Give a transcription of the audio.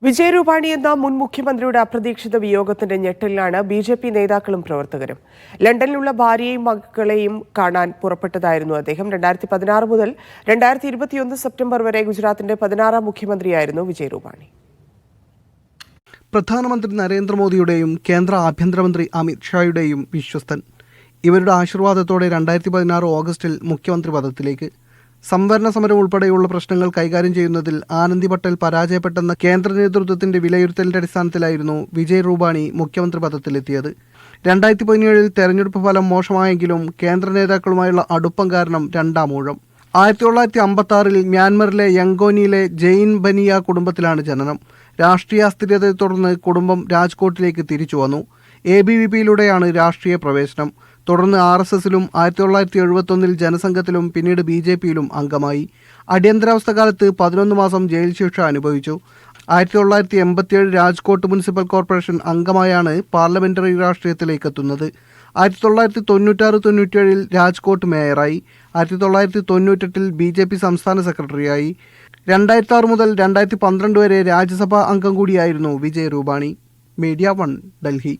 വിജയ് രൂപാണി എന്ന മുൻ മുഖ്യമന്ത്രിയുടെ അപ്രതീക്ഷിത വിയോഗത്തിന്റെ ഞെട്ടലിലാണ് ബി.ജെ.പി. നേതാക്കളും പ്രവർത്തകരും. ലണ്ടനിലുള്ള ഭാര്യയെയും മക്കളെയും കാണാൻ പുറപ്പെട്ടതായിരുന്നു അദ്ദേഹം. 2016 മുതൽ 2021 സെപ്റ്റംബർ വരെ ഗുജറാത്തിന്റെ 16ാം മുഖ്യമന്ത്രിയായിരുന്നു വിജയ് രൂപാണി. പ്രധാനമന്ത്രി നരേന്ദ്രമോദിയുടെയും കേന്ദ്ര ആഭ്യന്തരമന്ത്രി അമിത് ഷായുടെയും വിശ്വസ്തൻ. ഇവരുടെ ആശീർവാദത്തോടെ 2016 ഓഗസ്റ്റിൽ മുഖ്യമന്ത്രി പദത്തിലേക്ക്. സംവരണ സമരം ഉൾപ്പെടെയുള്ള പ്രശ്നങ്ങൾ കൈകാര്യം ചെയ്യുന്നതിൽ ആനന്ദി പട്ടേൽ പരാജയപ്പെട്ടെന്ന കേന്ദ്ര നേതൃത്വത്തിന്റെ വിലയിരുത്തലിന്റെ അടിസ്ഥാനത്തിലായിരുന്നു വിജയ് രൂപാണി മുഖ്യമന്ത്രി പദത്തിലെത്തിയത്. 2017 തെരഞ്ഞെടുപ്പ് ഫലം മോശമായെങ്കിലും കേന്ദ്ര നേതാക്കളുമായുള്ള അടുപ്പം കാരണം രണ്ടാം ഊഴം. 1956 മ്യാൻമറിലെ യങ്കോനിയിലെ ജെയിൻ ബനിയ കുടുംബത്തിലാണ് ജനനം. രാഷ്ട്രീയ അസ്ഥിരതയെ തുടർന്ന് കുടുംബം രാജ്കോട്ടിലേക്ക് തിരിച്ചു വന്നു. ABVP-യിലൂടെയാണ് രാഷ്ട്രീയ പ്രവേശനം. തുടർന്ന് RSSലും 1971 ജനസംഘത്തിലും പിന്നീട് BJP-യിലും അംഗമായി. അടിയന്തരാവസ്ഥ കാലത്ത് 11 മാസം ജയിൽ ശിക്ഷ അനുഭവിച്ചു. 1987 രാജ്കോട്ട് മുനിസിപ്പൽ കോർപ്പറേഷൻ അംഗമായാണ് പാർലമെന്ററി രാഷ്ട്രീയത്തിലേക്ക് എത്തുന്നത്. 1996-97 രാജ്കോട്ട് മേയറായി. 1998 BJP സംസ്ഥാന സെക്രട്ടറിയായി. 2006 മുതൽ 2012 വരെ രാജ്യസഭാ അംഗം കൂടിയായിരുന്നു വിജയ് രൂപാണി. മീഡിയ 1, ഡൽഹി.